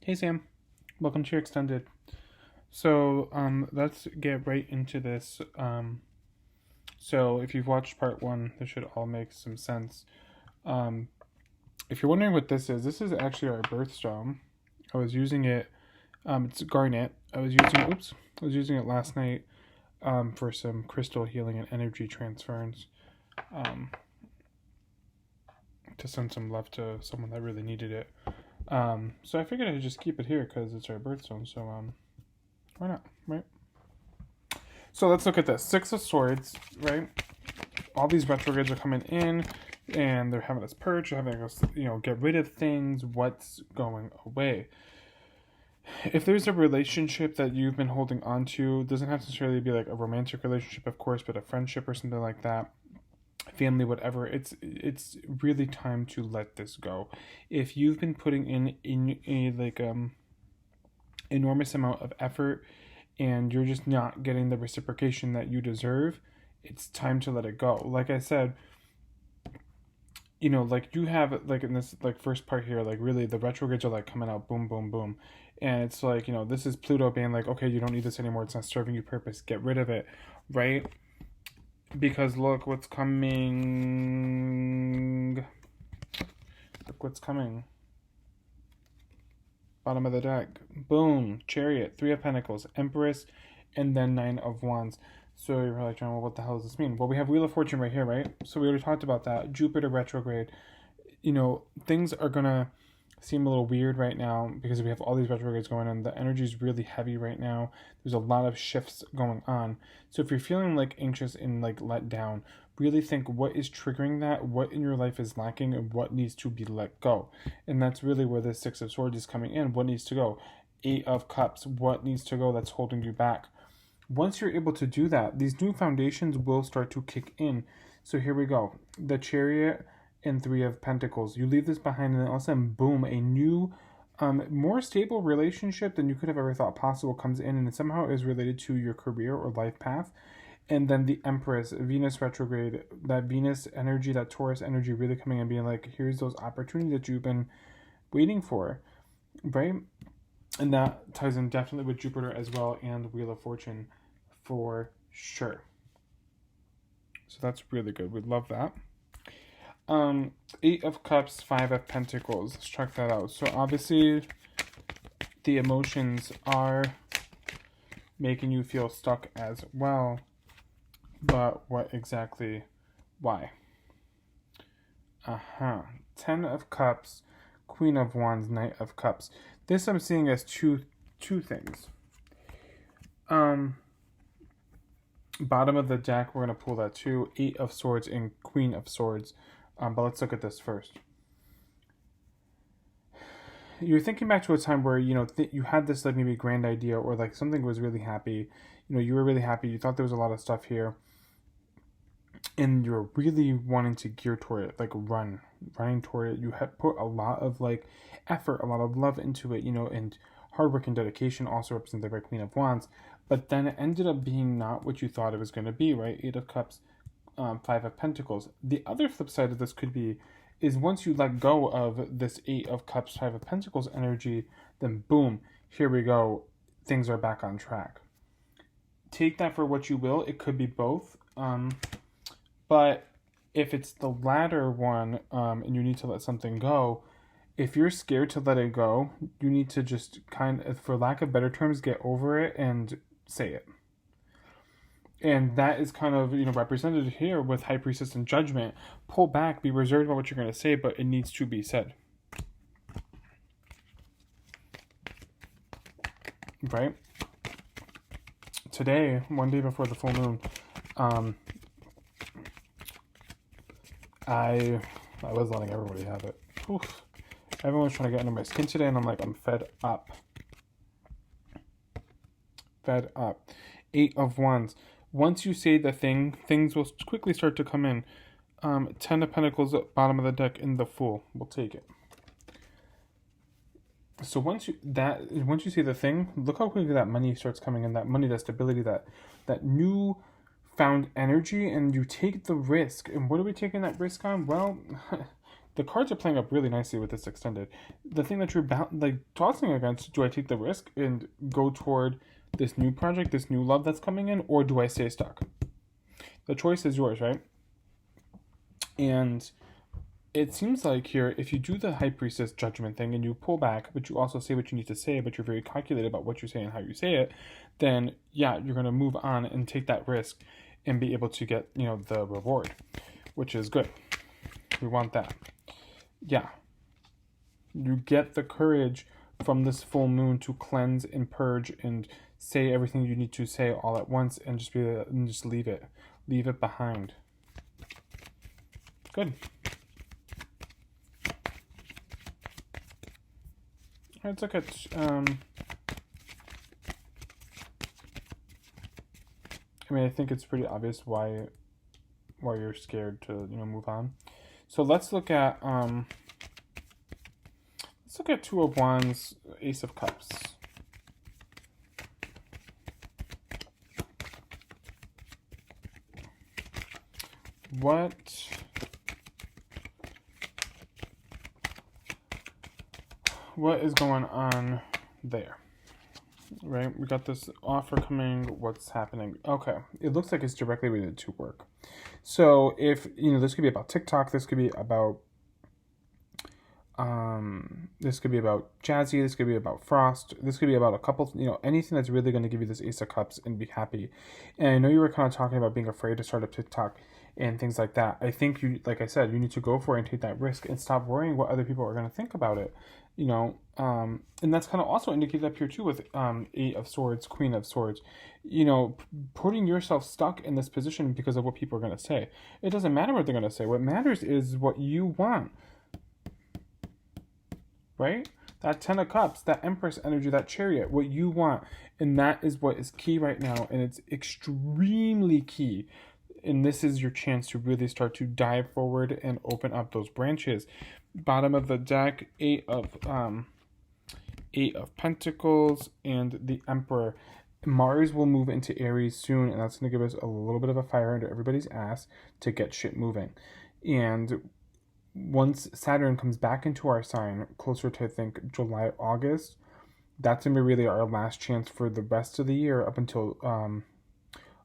Hey Sam, welcome to your extended. So let's get right into this. So if you've watched part one, this should all make some sense. Um, if you're wondering what this is actually our birthstone. I was using it. It's garnet. I was using it last night for some crystal healing and energy transference um, to send some love to someone that really needed it. So I figured I'd just keep it here because it's our birthstone. So why not, right? So let's look at this. Six of Swords, right? All these retrogrades are coming in, and they're having us purge, they're having us, get rid of things. What's going away? If there's a relationship that you've been holding on to, it doesn't have to necessarily be like a romantic relationship, of course, but a friendship or something like that, family, whatever. It's really time to let this go. If you've been putting in a enormous amount of effort and you're just not getting the reciprocation that you deserve, it's time to let it go. Like I said, like you have like in this like first part here, like really the retrogrades are like coming out boom, boom, boom. And it's like, this is Pluto being like, okay, you don't need this anymore. It's not serving you purpose. Get rid of it, right? Because look what's coming. Look what's coming. Bottom of the deck. Boom. Chariot. Three of Pentacles. Empress. And then Nine of Wands. So you're like, John, well, what the hell does this mean? Well, we have Wheel of Fortune right here, right? So we already talked about that. Jupiter retrograde. Things are going to seem a little weird right now because we have all these retrogrades going on. The energy is really heavy right now. There's a lot of shifts going on. So if you're feeling like anxious and like let down, really think what is triggering that, what in your life is lacking, and what needs to be let go. And that's really where the Six of Swords is coming in. What needs to go? Eight of Cups. What needs to go that's holding you back? Once you're able to do that, these new foundations will start to kick in. So here we go. The Chariot and Three of Pentacles. You leave this behind, and then all of a sudden, boom, a new, more stable relationship than you could have ever thought possible comes in, and it somehow is related to your career or life path. And then the Empress, Venus retrograde, that Venus energy, that Taurus energy really coming and being like, here's those opportunities that you've been waiting for, right? And that ties in definitely with Jupiter as well and Wheel of Fortune for sure. So that's really good. We love that. Eight of Cups, Five of Pentacles. Let's check that out. So obviously the emotions are making you feel stuck as well. But what exactly? Why? Ten of Cups, Queen of Wands, Knight of Cups. This I'm seeing as two things. Bottom of the deck, we're going to pull that too. Eight of Swords and Queen of Swords. But let's look at this first. You're thinking back to a time where, you had this like maybe grand idea or like something was really happy. You were really happy. You thought there was a lot of stuff here. And you're really wanting to gear toward it, like running toward it. You have put a lot of like effort, a lot of love into it, and hard work and dedication, also represented by Queen of Wands. But then it ended up being not what you thought it was going to be, right? Eight of Cups, Five of Pentacles. The other flip side of this could be is once you let go of this Eight of Cups, Five of Pentacles energy, then boom, here we go. Things are back on track. Take that for what you will. It could be both. But if it's the latter one, and you need to let something go, if you're scared to let it go, you need to just kind of, for lack of better terms, get over it and say it. And that is kind of, represented here with High Priestess and Judgment. Pull back, be reserved about what you're going to say, but it needs to be said. Right? Today, one day before the full moon, I was letting everybody have it. Oof. Everyone's trying to get under my skin today, and I'm like, I'm fed up. Fed up. Eight of Wands. Once you say the thing, things will quickly start to come in. Ten of Pentacles, bottom of the deck, in the Fool. We'll take it. So once you say the thing, look how quickly that money starts coming in. That money, that stability, that new found energy, and you take the risk. And what are we taking that risk on? Well, The cards are playing up really nicely with this extended. The thing that you're tossing against, do I take the risk and go toward this new project, this new love that's coming in, or do I stay stuck? The choice is yours, right? And it seems like here, if you do the High Priestess judgment thing and you pull back, but you also say what you need to say, but you're very calculated about what you say and how you say it, then yeah, you're going to move on and take that risk and be able to get, the reward, which is good. We want that. Yeah. You get the courage from this full moon to cleanse and purge and say everything you need to say all at once and just leave it. Leave it behind. Good. Let's look at I think it's pretty obvious why you're scared to move on. So let's look at Two of Wands, Ace of Cups. What is going on there? Right? We got this offer coming. What's happening? Okay. It looks like it's directly related to work. So if, this could be about TikTok, this could be about Jazzy, this could be about Frost, this could be about a couple, anything that's really going to give you this Ace of Cups and be happy. And I know you were kind of talking about being afraid to start up TikTok and things like that. I think you, like I said, you need to go for it and take that risk and stop worrying what other people are going to think about it. And that's kind of also indicated up here too with Eight of Swords, Queen of Swords, putting yourself stuck in this position because of what people are going to say. It doesn't matter what they're going to say. What matters is what you want, right? That 10 of Cups, that Empress energy, that Chariot, what you want. And that is what is key right now. And it's extremely key. And this is your chance to really start to dive forward and open up those branches. Bottom of the deck, Eight of Pentacles and the Emperor. Mars will move into Aries soon, and that's going to give us a little bit of a fire under everybody's ass to get shit moving. And once Saturn comes back into our sign, closer to, I think, July, August, that's going to be really our last chance for the rest of the year up until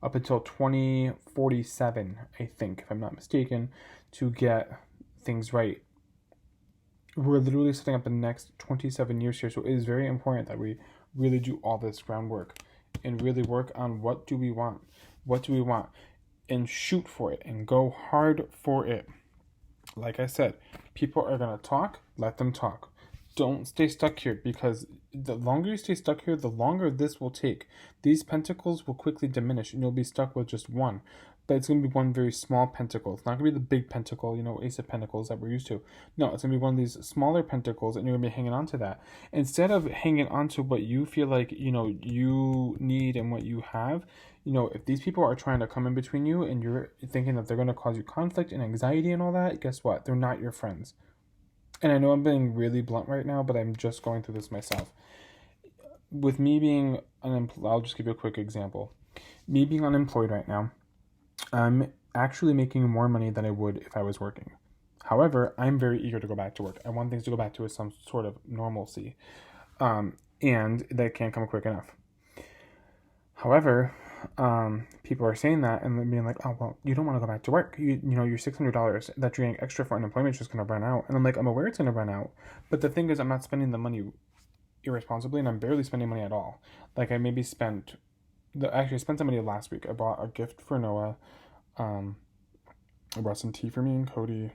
2047, I think, if I'm not mistaken, to get things right. We're literally setting up the next 27 years here, so it is very important that we really do all this groundwork and really work on what do we want, and shoot for it and go hard for it. Like I said, people are going to talk, let them talk. Don't stay stuck here, because the longer you stay stuck here, the longer this will take. These pentacles will quickly diminish and you'll be stuck with just one. But it's going to be one very small pentacle. It's not going to be the big pentacle, Ace of Pentacles that we're used to. No, it's going to be one of these smaller pentacles, and you're going to be hanging on to that. Instead of hanging on to what you feel like, you need and what you have, if these people are trying to come in between you and you're thinking that they're going to cause you conflict and anxiety and all that, guess what? They're not your friends. And I know I'm being really blunt right now, but I'm just going through this myself. With me being unemployed, I'll just give you a quick example. Me being unemployed right now, I'm actually making more money than I would if I was working. However, I'm very eager to go back to work. I want things to go back to some sort of normalcy. And that can't come quick enough. However, people are saying that and being like, oh, well, you don't want to go back to work. Your $600 that you're getting extra for unemployment is just going to run out. And I'm like, I'm aware it's going to run out. But the thing is, I'm not spending the money irresponsibly, and I'm barely spending money at all. Like, I maybe spent some money last week. I bought a gift for Noah. I brought some tea for me and Cody,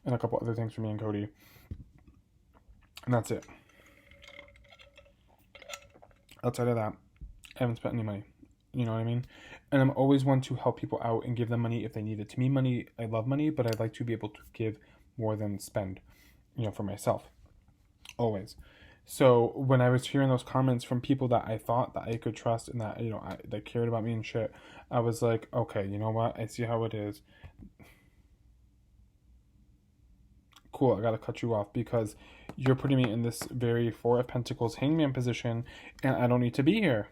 and a couple other things for me and Cody. And that's it. Outside of that, I haven't spent any money. You know what I mean? And I'm always one to help people out and give them money if they need it. To me, I love money, but I'd like to be able to give more than spend, for myself. Always. So when I was hearing those comments from people that I thought that I could trust and that, that cared about me and shit, I was like, okay, you know what? I see how it is. Cool, I gotta cut you off because you're putting me in this very Four of Pentacles hangman position, and I don't need to be here.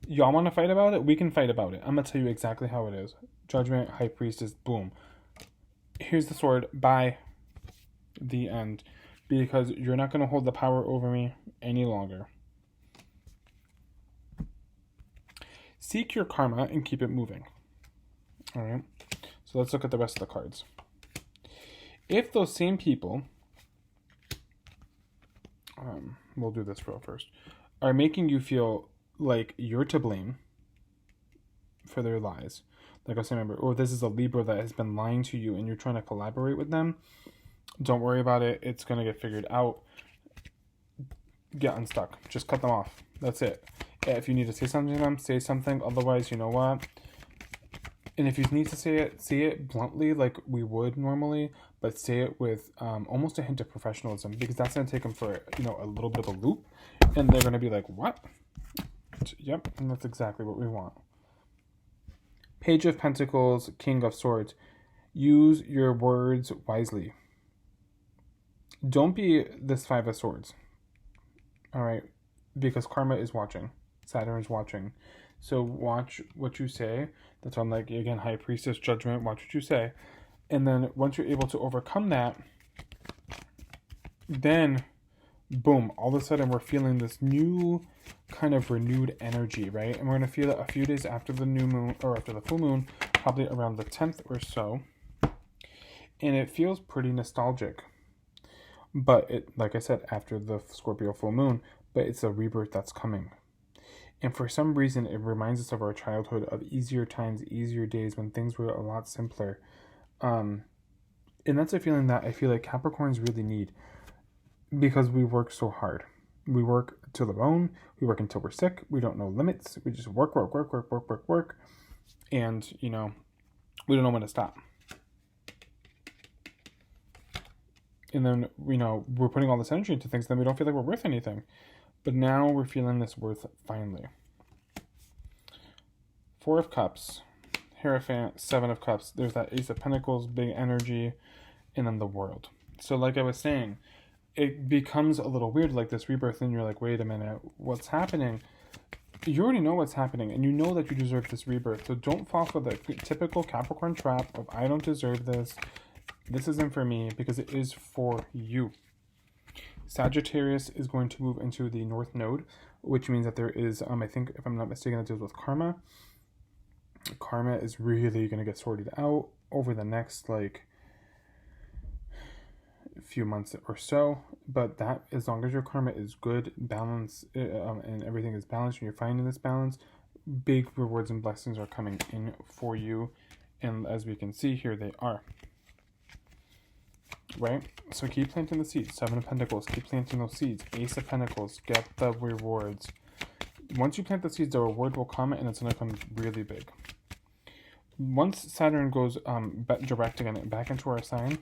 Y'all want to fight about it? We can fight about it. I'm gonna tell you exactly how it is. Judgment, High Priestess, boom. Here's the sword. Bye. The end. Because you're not going to hold the power over me any longer. Seek your karma and keep it moving. All right. So let's look at the rest of the cards. If those same people, we'll do this real first, are making you feel like you're to blame for their lies, like I was saying, remember, or this is a Libra that has been lying to you and you're trying to collaborate with them, don't worry about it. It's going to get figured out. Get unstuck. Just cut them off. That's it. If you need to say something to them, say something. Otherwise, you know what? And if you need to say it bluntly like we would normally, but say it with almost a hint of professionalism, because that's going to take them for, a little bit of a loop. And they're going to be like, what? Yep, and that's exactly what we want. Page of Pentacles, King of Swords. Use your words wisely. Don't be this Five of Swords. All right? Because karma is watching. Saturn is watching. So watch what you say. That's why I'm like, again, High Priestess, Judgment, watch what you say. And then once you're able to overcome that, then, boom, all of a sudden we're feeling this new kind of renewed energy, right? And we're going to feel it a few days after the new moon, or after the full moon, probably around the 10th or so. And it feels pretty nostalgic. But it, like I said, after the Scorpio full moon, but it's a rebirth that's coming. And for some reason, it reminds us of our childhood, of easier times, easier days when things were a lot simpler. And that's a feeling that I feel like Capricorns really need, because we work so hard. We work till the bone. We work until we're sick. We don't know limits. We just work. And, we don't know when to stop. And then, we're putting all this energy into things, then we don't feel like we're worth anything. But now we're feeling this worth finally. Four of Cups, Hierophant, Seven of Cups. There's that Ace of Pentacles, big energy, and then the World. So like I was saying, it becomes a little weird, like this rebirth, and you're like, wait a minute, what's happening? You already know what's happening, and you know that you deserve this rebirth. So don't fall for the typical Capricorn trap of, I don't deserve this. This isn't for me, because it is for you. Sagittarius is going to move into the North Node, which means that there is, I think, if I'm not mistaken, that deals with karma. Karma is really going to get sorted out over the next, few months or so. But that, as long as your karma is good, balance, and everything is balanced, and you're finding this balance, big rewards and blessings are coming in for you. And as we can see here, they are. Right? So keep planting the seeds. Seven of Pentacles, keep planting those seeds. Ace of Pentacles, get the rewards. Once you plant the seeds, the reward will come, and it's going to come really big. Once Saturn goes direct again, back into our sign,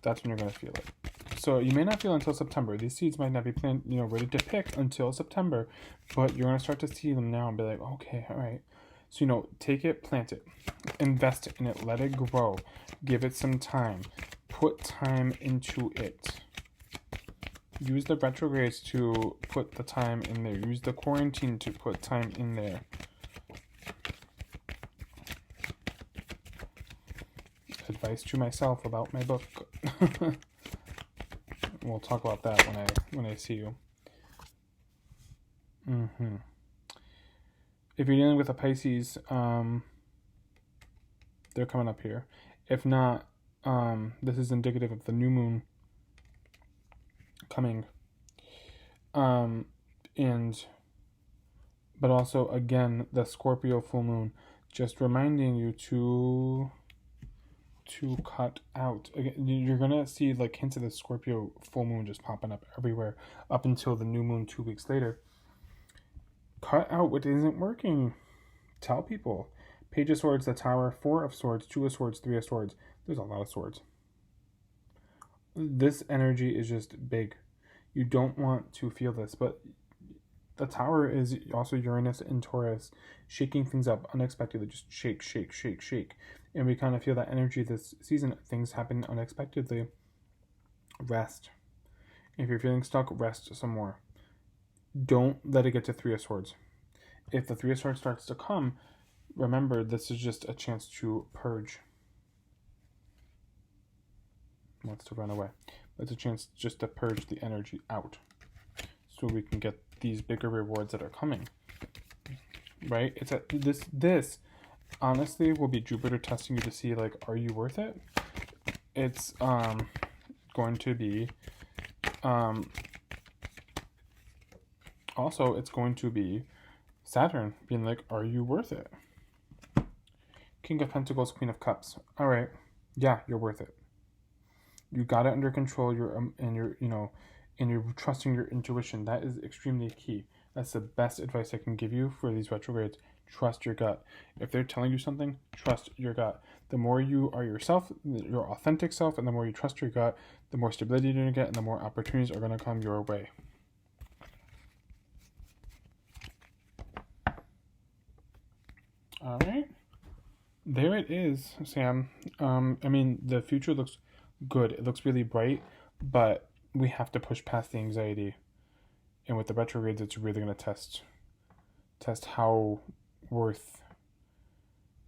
that's when you're going to feel it. So you may not feel until September. These seeds might not be ready to pick until September, but you're going to start to see them now and be like, okay, all right. So, take it, plant it, invest in it, let it grow, give it some time. Put time into it. Use the retrogrades to put the time in there. Use the quarantine to put time in there. Advice to myself about my book. We'll talk about that when I see you. If you're dealing with a Pisces, they're coming up here. If not, this is indicative of the new moon coming. But also, again, the Scorpio full moon, just reminding you to cut out. Again, you're gonna see hints of the Scorpio full moon just popping up everywhere up until the new moon 2 weeks later. Cut out what isn't working. Tell people. Page of Swords, the Tower, Four of Swords, Two of Swords, Three of Swords. There's a lot of swords. This energy is just big. You don't want to feel this, but the Tower is also Uranus and Taurus, shaking things up unexpectedly. Just shake, shake, shake, shake. And we kind of feel that energy this season. Things happen unexpectedly. Rest. If you're feeling stuck, rest some more. Don't let it get to Three of Swords. If the Three of Swords starts to come, remember, this is just a chance to purge. wants to run away. It's a chance just to purge the energy out so we can get these bigger rewards that are coming. Right? It's at this honestly will be Jupiter testing you to see, like, are you worth it? It's going to be also it's going to be Saturn being like, are you worth it? King of Pentacles, Queen of Cups. All right, yeah, you're worth it. You got it under control. And you're trusting your intuition. That is extremely key. That's the best advice I can give you for these retrogrades. Trust your gut. If they're telling you something, trust your gut. The more you are yourself, your authentic self, and the more you trust your gut, the more stability you're going to get, and the more opportunities are going to come your way. All right. There it is, Sam. I mean, the future looks good. It looks really bright, but we have to push past the anxiety. And with the retrogrades, it's really going to test how worth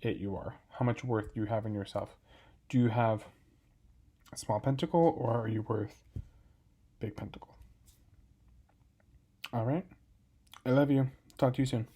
it you are, how much worth you have in yourself. Do you have a small pentacle, or are you worth big pentacle? All right. I love you. Talk to you soon.